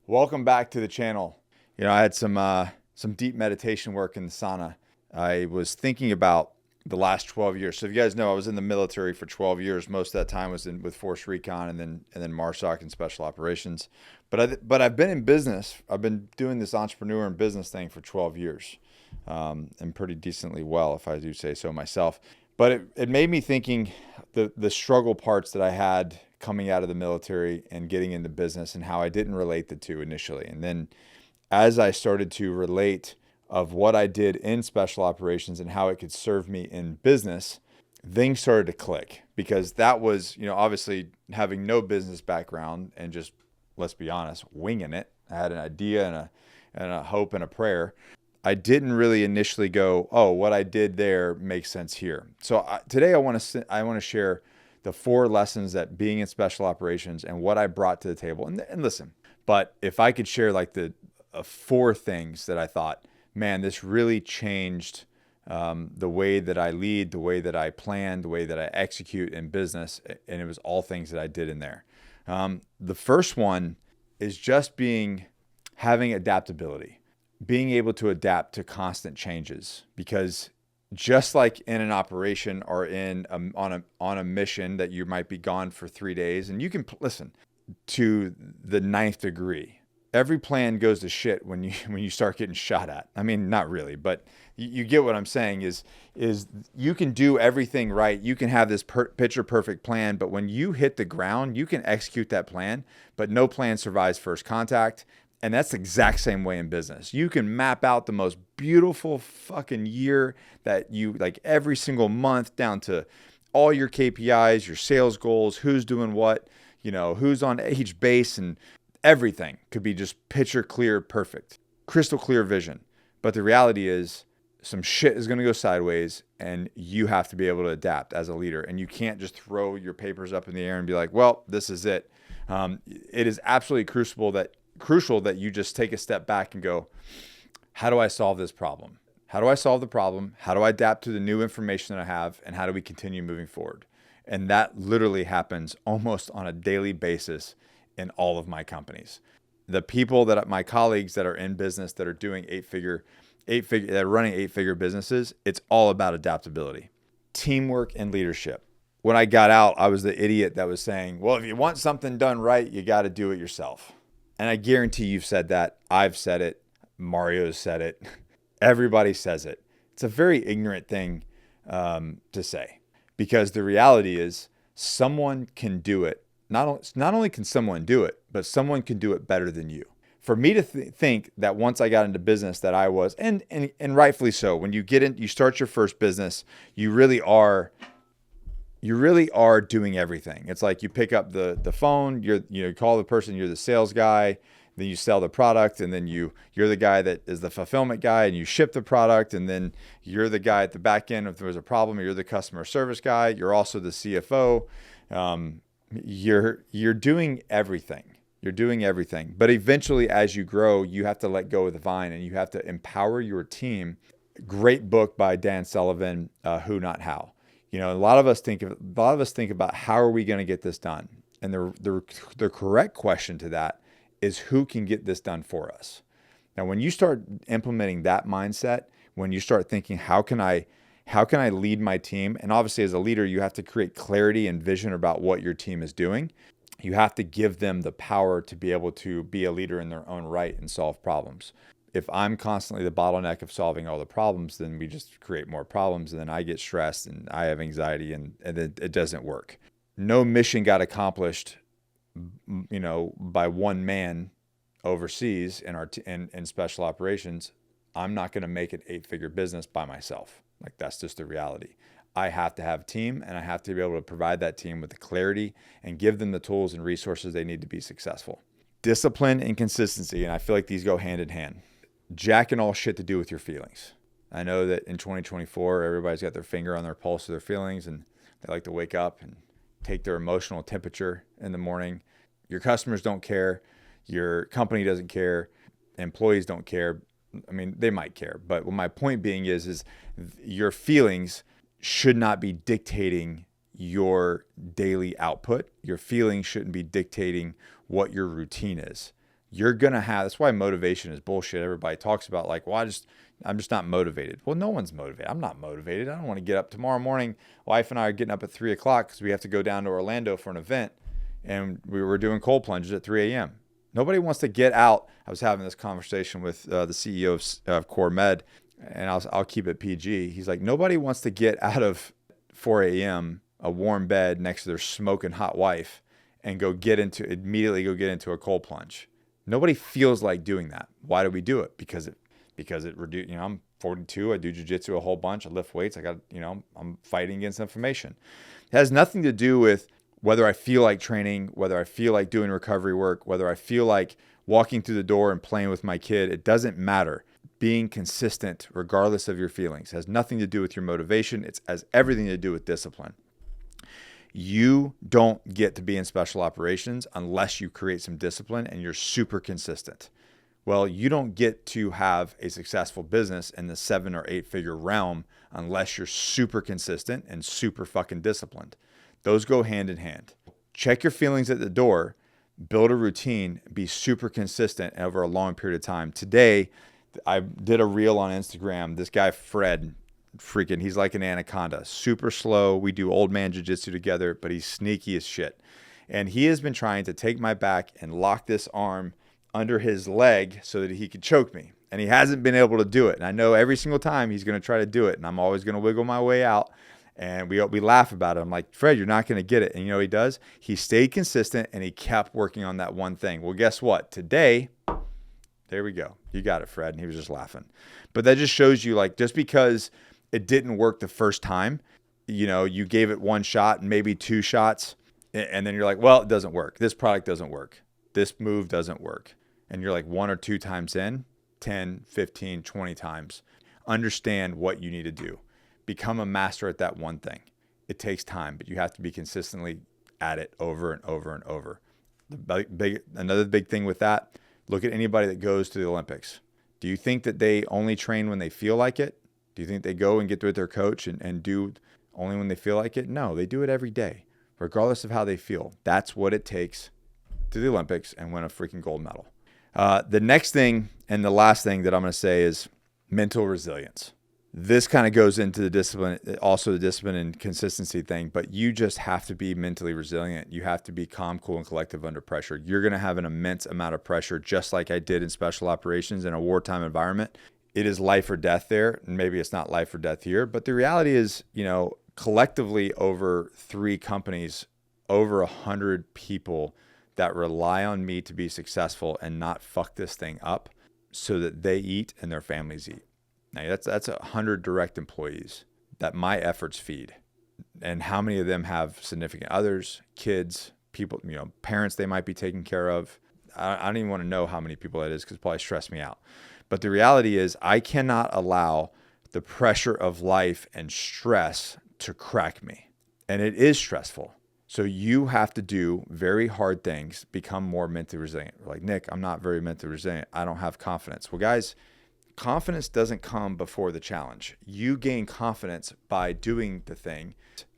Welcome back to the channel. I had some deep meditation work in the sauna. I was thinking about the last 12 years. So if you guys know, I was in the military for 12 years. Most of that time was with Force Recon and then MARSOC and Special Operations. But I've been in business. I've been doing this entrepreneur and business thing for 12 years, and pretty decently well, if I do say so myself. But it made me thinking the struggle parts that I had coming out of the military and getting into business and how I didn't relate the two initially. And then as I started to relate of what I did in special operations and how it could serve me in business, things started to click, because that was, obviously having no business background and just, let's be honest, winging it. I had an idea and a hope and a prayer. I didn't really initially go, oh, what I did there makes sense here. So today I want to share the 4 lessons that being in special operations and what I brought to the table. And listen, but if I could share like the 4 things that I thought, man, this really changed the way that I lead, the way that I plan, the way that I execute in business. And it was all things that I did in there. The first one is just having adaptability, being able to adapt to constant changes, because just like in an operation or on a mission that you might be gone for 3 days, and you can listen to the 9th degree. Every plan goes to shit when you start getting shot at. I mean, not really, but you get what I'm saying. Is you can do everything right. You can have this picture perfect plan, but when you hit the ground, you can execute that plan, but no plan survives first contact. And that's the exact same way in business. You can map out the most beautiful fucking year that you like, every single month down to all your KPIs, your sales goals, who's doing what, who's on each base, and everything could be just picture clear, perfect, crystal clear vision. But the reality is some shit is going to go sideways, and you have to be able to adapt as a leader. And you can't just throw your papers up in the air and be like, well, this is it. It is absolutely crucial that you just take a step back and go, how do I solve this problem? How do I solve the problem? How do I adapt to the new information that I have? And how do we continue moving forward? And that literally happens almost on a daily basis in all of my companies. The people my colleagues that are in business that are doing that are running 8-figure businesses, it's all about adaptability, teamwork, and leadership. When I got out, I was the idiot that was saying, well, if you want something done right, you got to do it yourself. And I guarantee you've said that. I've said it. Mario's said it. Everybody says it. It's a very ignorant thing to say, because the reality is someone can do it. Not only can someone do it, but someone can do it better than you. For me to think that once I got into business that I was, and rightfully so, when you start your first business, you really are doing everything. It's like you pick up the phone, you call the person, you're the sales guy, then you sell the product, and then you're the guy that is the fulfillment guy, and you ship the product, and then you're the guy at the back end if there's a problem. You're the customer service guy. You're also the CFO. You're doing everything. You're doing everything. But eventually, as you grow, you have to let go of the vine, and you have to empower your team. Great book by Dan Sullivan, Who Not How. A lot of us think about how are we going to get this done, and the correct question to that is who can get this done for us. Now, when you start implementing that mindset, when you start thinking how can I lead my team, and obviously as a leader you have to create clarity and vision about what your team is doing. You have to give them the power to be able to be a leader in their own right and solve problems. If I'm constantly the bottleneck of solving all the problems, then we just create more problems, and then I get stressed and I have anxiety, and it doesn't work. No mission got accomplished, by one man overseas in special operations. I'm not going to make an 8-figure business by myself. Like, that's just the reality. I have to have a team, and I have to be able to provide that team with the clarity and give them the tools and resources they need to be successful. Discipline and consistency, and I feel like these go hand in hand. Jacking all shit to do with your feelings. I know that in 2024, everybody's got their finger on their pulse of their feelings, and they like to wake up and take their emotional temperature in the morning. Your customers don't care. Your company doesn't care. Employees don't care. I mean, they might care, but what my point being is your feelings should not be dictating your daily output. Your feelings shouldn't be dictating what your routine is. You're going to have, that's why motivation is bullshit. Everybody talks about like, well, I'm just not motivated. Well, no one's motivated. I'm not motivated. I don't want to get up tomorrow morning. Wife and I are getting up at 3:00 because we have to go down to Orlando for an event. And we were doing cold plunges at 3 a.m. Nobody wants to get out. I was having this conversation with the CEO of Core Med, and I'll keep it PG. He's like, nobody wants to get out of 4 a.m., a warm bed next to their smoking hot wife, and immediately go get into a cold plunge. Nobody feels like doing that. Why do we do it? Because it reduces, I'm 42. I do jujitsu a whole bunch. I lift weights. I'm fighting against inflammation. It has nothing to do with whether I feel like training, whether I feel like doing recovery work, whether I feel like walking through the door and playing with my kid. It doesn't matter. Being consistent, regardless of your feelings, has nothing to do with your motivation. It has everything to do with discipline. You don't get to be in special operations unless you create some discipline and you're super consistent. Well, you don't get to have a successful business in the 7 or 8 figure realm unless you're super consistent and super fucking disciplined. Those go hand in hand. Check your feelings at the door, build a routine, be super consistent over a long period of time. Today, I did a reel on Instagram. This guy, Fred, he's like an anaconda, super slow. We do old man jiu-jitsu together, but he's sneaky as shit. And he has been trying to take my back and lock this arm under his leg so that he could choke me. And he hasn't been able to do it. And I know every single time he's going to try to do it. And I'm always going to wiggle my way out. And we laugh about it. I'm like, Fred, you're not going to get it. And you know what he does? He stayed consistent and he kept working on that one thing. Well, guess what? Today, there we go. You got it, Fred. And he was just laughing. But that just shows you, like, just because it didn't work the first time, you gave it one shot, maybe 2 shots, and then you're like, well, it doesn't work. This product doesn't work. This move doesn't work. And you're like 1 or 2 times in, 10, 15, 20 times. Understand what you need to do. Become a master at that one thing. It takes time, but you have to be consistently at it over and over and over. Another big thing with that, look at anybody that goes to the Olympics. Do you think that they only train when they feel like it? Do you think they go and get with their coach and do only when they feel like it? No, they do it every day, regardless of how they feel. That's what it takes to the Olympics and win a freaking gold medal. The next thing and the last thing that I'm going to say is mental resilience. This kind of goes into the discipline, also the discipline and consistency thing, but you just have to be mentally resilient. You have to be calm, cool, and collective under pressure. You're going to have an immense amount of pressure, just like I did in special operations in a wartime environment. It is life or death there. And maybe it's not life or death here, but the reality is, collectively over 3 companies, over 100 people that rely on me to be successful and not fuck this thing up so that they eat and their families eat. Now that's 100 direct employees that my efforts feed. And how many of them have significant others, kids, people, parents they might be taking care of. I don't even want to know how many people that is because it probably stress me out. But the reality is I cannot allow the pressure of life and stress to crack me. And it is stressful. So you have to do very hard things, become more mentally resilient. Like, Nick, I'm not very mentally resilient. I don't have confidence. Well, guys, confidence doesn't come before the challenge. You gain confidence by doing the thing,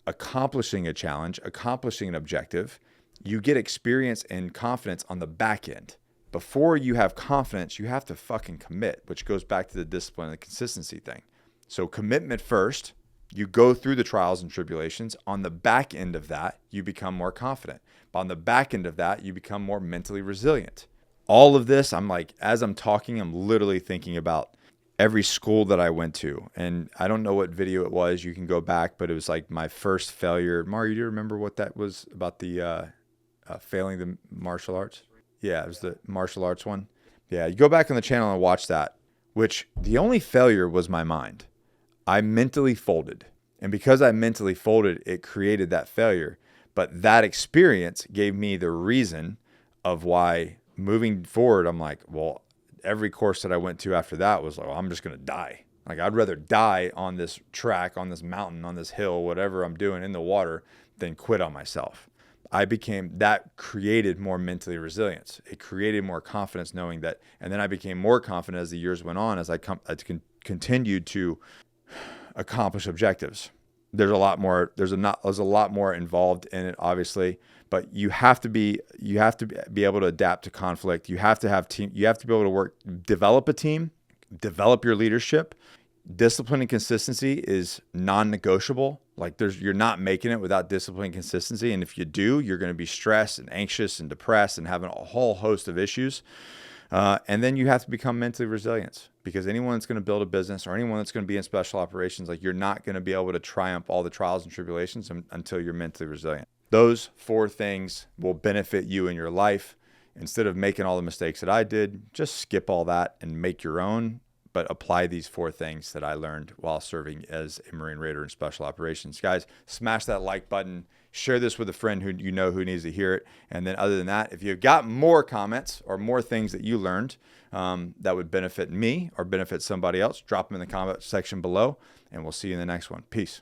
accomplishing a challenge, accomplishing an objective. You get experience and confidence on the back end. Before you have confidence, you have to fucking commit, which goes back to the discipline and the consistency thing. So commitment first. You go through the trials and tribulations. On the back end of that, you become more confident. But on the back end of that, you become more mentally resilient. All of this, I'm like, as I'm talking, I'm literally thinking about every school that I went to. And I don't know what video it was. You can go back, but it was like my first failure. Mario, do you remember what that was about, the failing the martial arts? Yeah, it was the martial arts one. Yeah, you go back on the channel and watch that, which the only failure was my mind. I mentally folded. And because I mentally folded, it created that failure. But that experience gave me the reason of why moving forward, I'm like, well, every course that I went to after that was like, well, I'm just going to die. Like, I'd rather die on this track, on this mountain, on this hill, whatever I'm doing in the water, than quit on myself. That created more mentally resilience. It created more confidence knowing that. And then I became more confident as the years went on, as I continued to accomplish objectives. there's a lot more, there's a lot more involved in it, obviously, but you have to be able to adapt to conflict. You have to have team, you have to be able to develop a team, develop your leadership. Discipline and consistency is non-negotiable. Like you're not making it without discipline and consistency. And if you do, you're going to be stressed and anxious and depressed and having a whole host of issues. And then you have to become mentally resilient, because anyone that's going to build a business or anyone that's going to be in special operations, like, you're not going to be able to triumph all the trials and tribulations until you're mentally resilient. Those 4 things will benefit you in your life. Instead of making all the mistakes that I did, just skip all that and make your own, but apply these 4 things that I learned while serving as a Marine Raider in special operations. Guys, smash that like button. Share this with a friend who you know who needs to hear it. And then other than that, if you've got more comments or more things that you learned that would benefit me or benefit somebody else, drop them in the comment section below, and we'll see you in the next one. Peace.